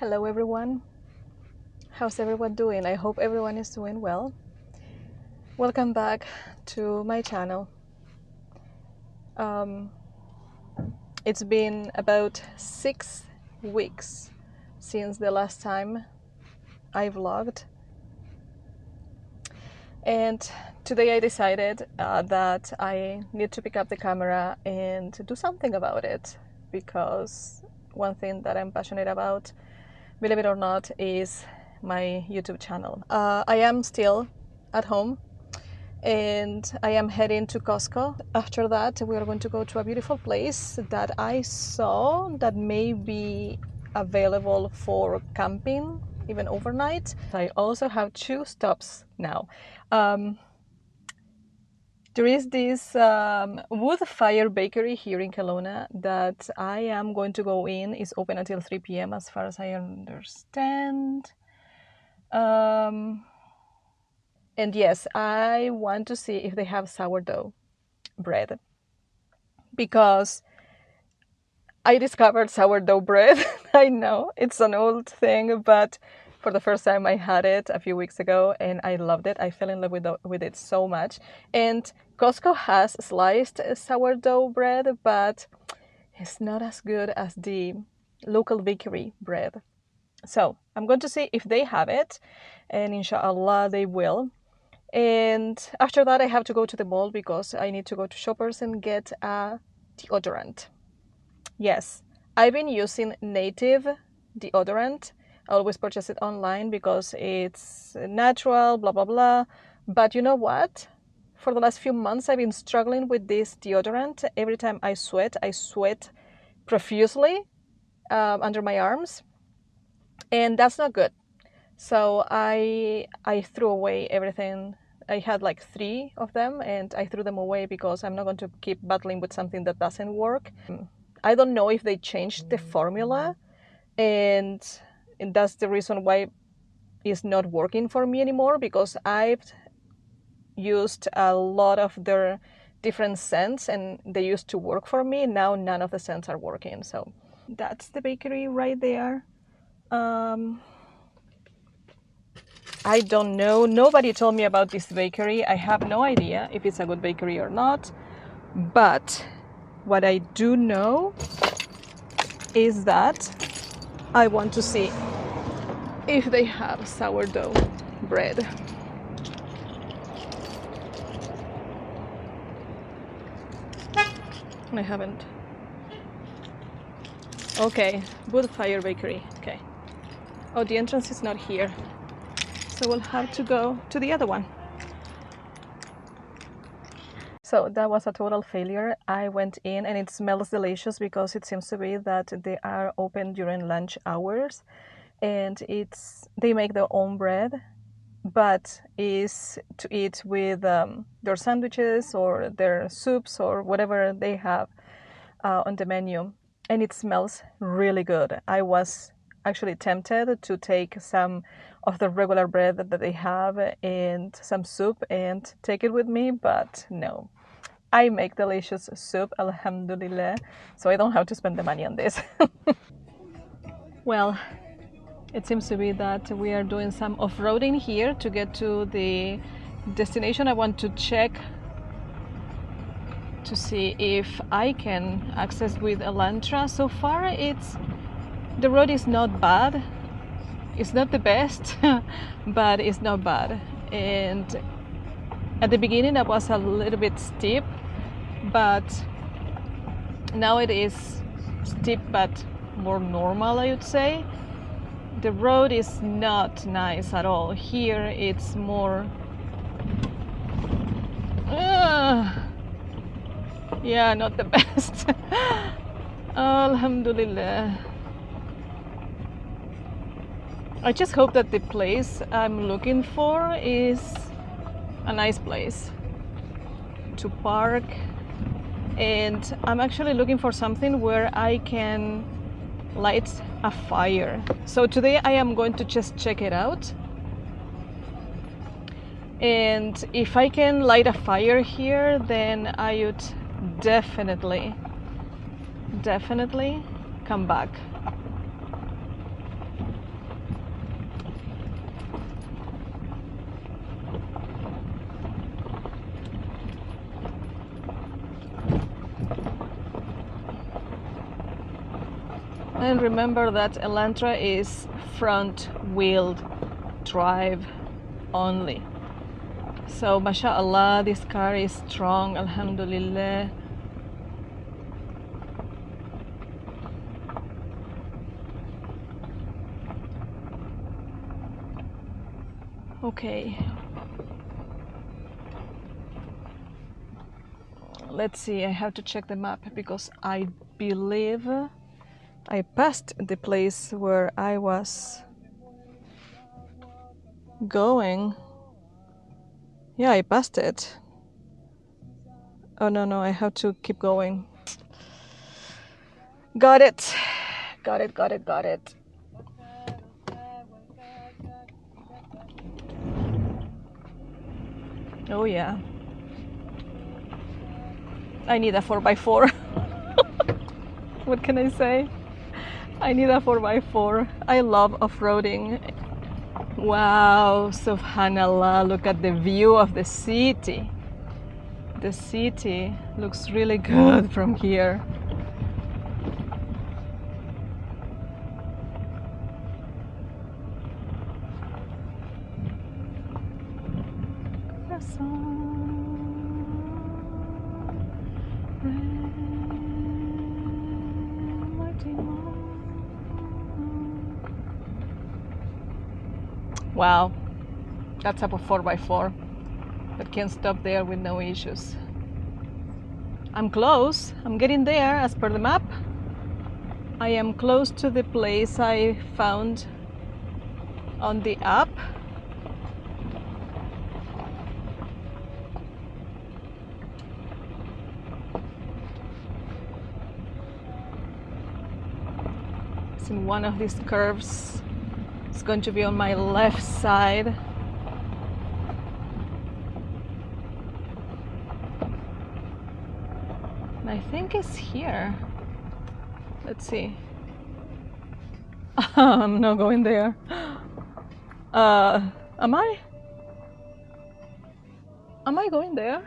Hello everyone, how's everyone doing? I hope everyone is doing well. Welcome back to my channel. It's been about 6 weeks since the last time I vlogged, and today I decided that I need to pick up the camera and do something about it, because one thing that I'm passionate about, believe it or not, is my YouTube channel. I am still at home and I am heading to Costco. After that, we are going to go to a beautiful place that I saw that may be available for camping, even overnight. I also have 2 stops now. There is this wood fire bakery here in Kelowna that I am going to go in. It's open until 3 p.m. as far as I understand. And yes, I want to see if they have sourdough bread, because I discovered sourdough bread. I know it's an old thing, but for the first time I had it a few weeks ago and I loved it. I fell in love with it so much. And Costco has sliced sourdough bread, but it's not as good as the local bakery bread. So I'm going to see if they have it, and inshallah they will. And after that I have to go to the mall because I need to go to Shoppers and get a deodorant. Yes, I've been using Native deodorant. I always purchase it online because it's natural, blah, blah, blah. But you know what? For the last few months, I've been struggling with this deodorant. Every time I sweat profusely under my arms. And that's not good. So I threw away everything. I had like 3 of them and I threw them away because I'm not going to keep battling with something that doesn't work. I don't know if they changed the formula and that's the reason why it's not working for me anymore, because I've used a lot of their different scents and they used to work for me. Now none of the scents are working. So that's the bakery right there. I don't know. Nobody told me about this bakery. I have no idea if it's a good bakery or not. But what I do know is that I want to see if they have sourdough bread. I haven't. Okay, wood fire bakery. Okay. Oh, the entrance is not here. So we'll have to go to the other one. So that was a total failure. I went in and it smells delicious because it seems to be that they are open during lunch hours, and they make their own bread, but is to eat with their sandwiches or their soups or whatever they have on the menu, and it smells really good. I was actually tempted to take some of the regular bread that they have and some soup and take it with me, but no. I make delicious soup, alhamdulillah, so I don't have to spend the money on this. Well, it seems to be that we are doing some off-roading here to get to the destination. I want to check to see if I can access with Elantra. So far the road is not bad. It's not the best, but it's not bad. And at the beginning it was a little bit steep, but now it is steep but more normal, I would say. The road is not nice at all. Here it's more yeah, not the best. Alhamdulillah. I just hope that the place I'm looking for is a nice place to park, and I'm actually looking for something where I can light a fire. So today I am going to just check it out, and if I can light a fire here, then I would definitely come back. And remember that Elantra is front-wheel drive only. So mashallah, this car is strong, alhamdulillah. Okay, let's see, I have to check the map because I believe I passed the place where I was going. Yeah, I passed it. Oh no, I have to keep going. Got it. Got it. Oh yeah. I need a 4x4. What can I say? I need a 4x4. I love off-roading. Wow, subhanallah, look at the view of the city. The city looks really good from here. Wow, that's a 4x4 that can stop there with no issues. I'm close, I'm getting there as per the map. I am close to the place I found on the app. It's in one of these curves. It's going to be on my left side. And I think it's here. Let's see. I'm not going there. Am I? Am I going there?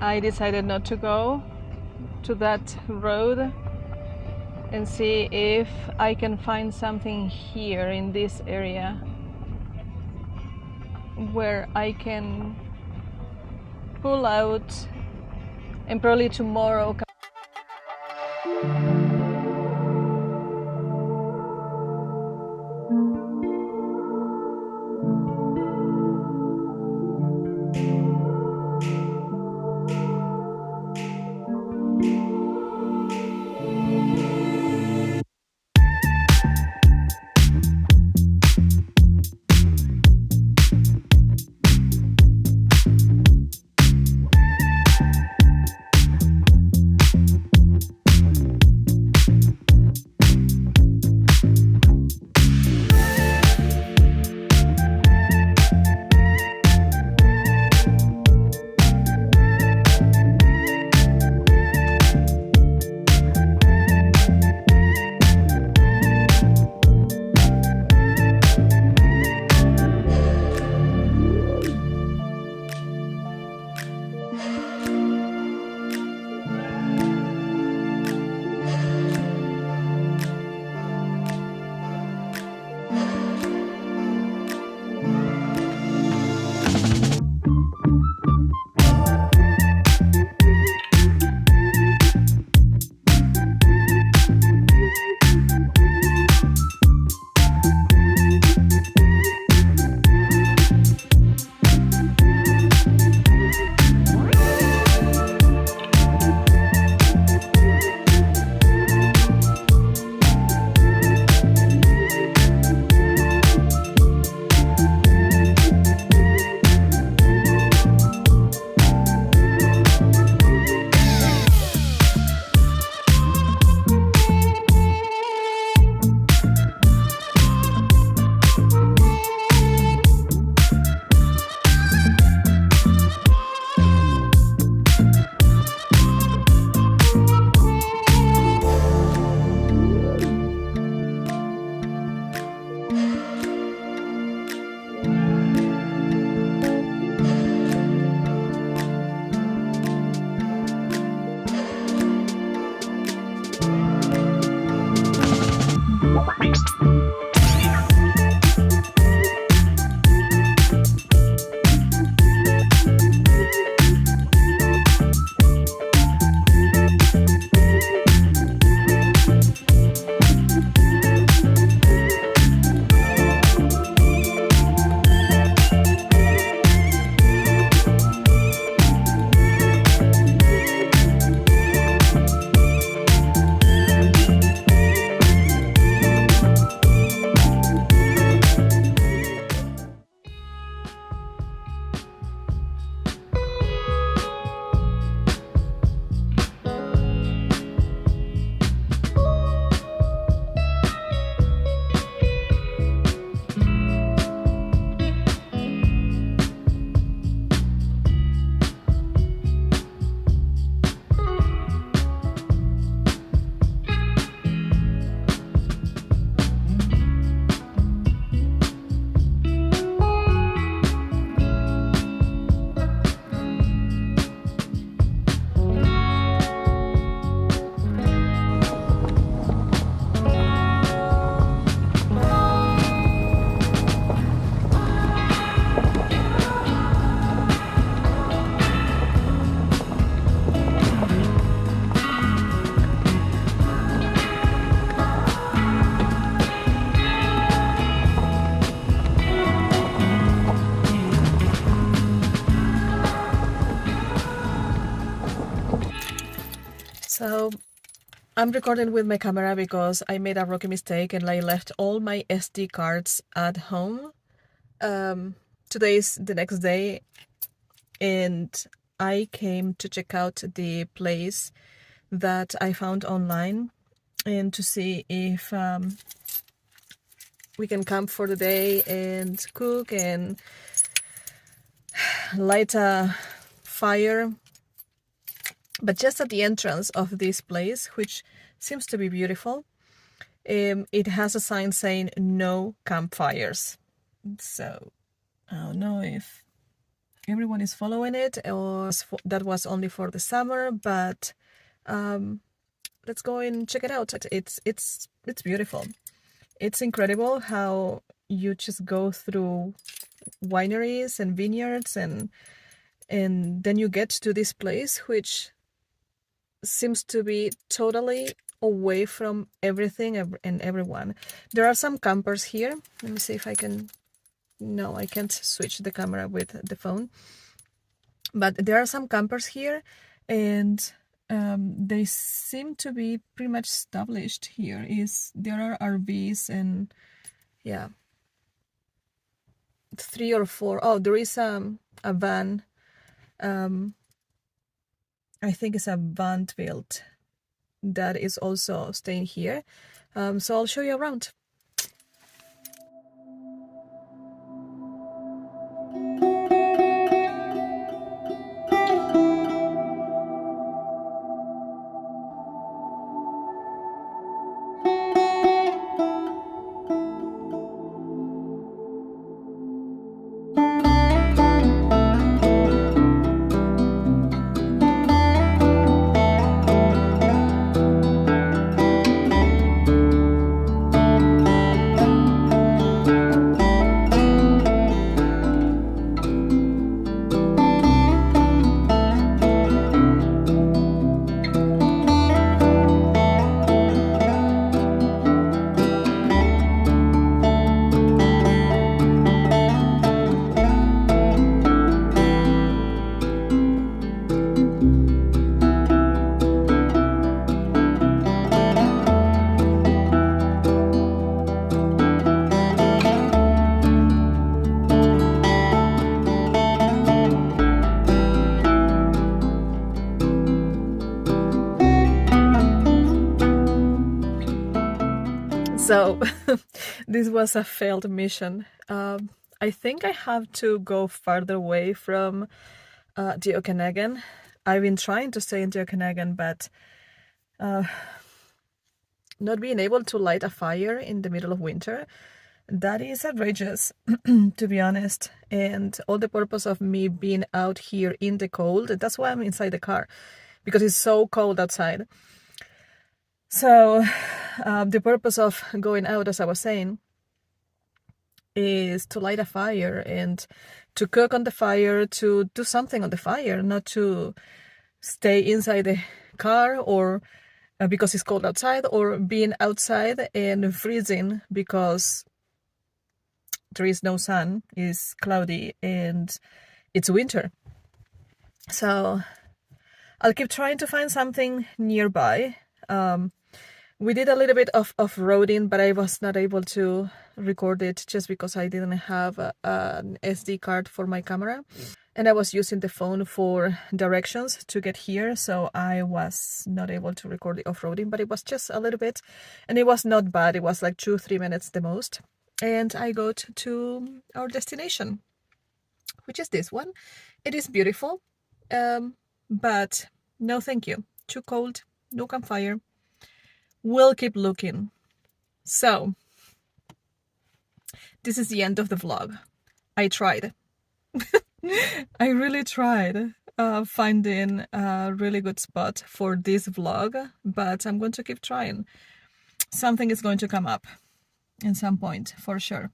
I decided not to go to that road and see if I can find something here in this area where I can pull out and probably tomorrow. So I'm recording with my camera because I made a rookie mistake and I left all my SD cards at home. Today is the next day and I came to check out the place that I found online and to see if we can camp for the day and cook and light a fire. But just at the entrance of this place, which seems to be beautiful, it has a sign saying no campfires. So I don't know if everyone is following it or that was only for the summer, but let's go and check it out. It's beautiful. It's incredible how you just go through wineries and vineyards and then you get to this place which seems to be totally away from everything and everyone. There are some campers here. Let me see if I can... No, I can't switch the camera with the phone. But there are some campers here and they seem to be pretty much established here. There are RVs and yeah, 3 or 4. Oh, there is a van. I think it's a van built that is also staying here. So I'll show you around. So this was a failed mission. I think I have to go farther away from the Okanagan. I've been trying to stay in the Okanagan, but not being able to light a fire in the middle of winter, that is outrageous, to be honest. And all the purpose of me being out here in the cold, that's why I'm inside the car, because it's so cold outside. So the purpose of going out, as I was saying, is to light a fire and to cook on the fire, to do something on the fire, not to stay inside the car or because it's cold outside, or being outside and freezing because there is no sun, it's cloudy and it's winter. So I'll keep trying to find something nearby. We did a little bit of off-roading, but I was not able to record it just because I didn't have an SD card for my camera. And I was using the phone for directions to get here, so I was not able to record the off-roading, but it was just a little bit, and it was not bad. It was like 2-3 minutes the most. And I got to our destination, which is this one. It is beautiful, but no thank you. Too cold, no campfire. We'll keep looking. So, this is the end of the vlog. I tried. I really tried finding a really good spot for this vlog, but I'm going to keep trying. Something is going to come up at some point, for sure.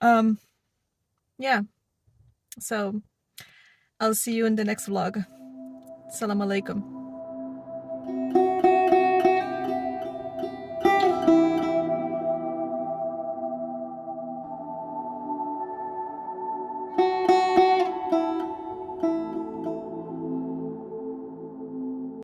Yeah, so I'll see you in the next vlog. Salam alaikum.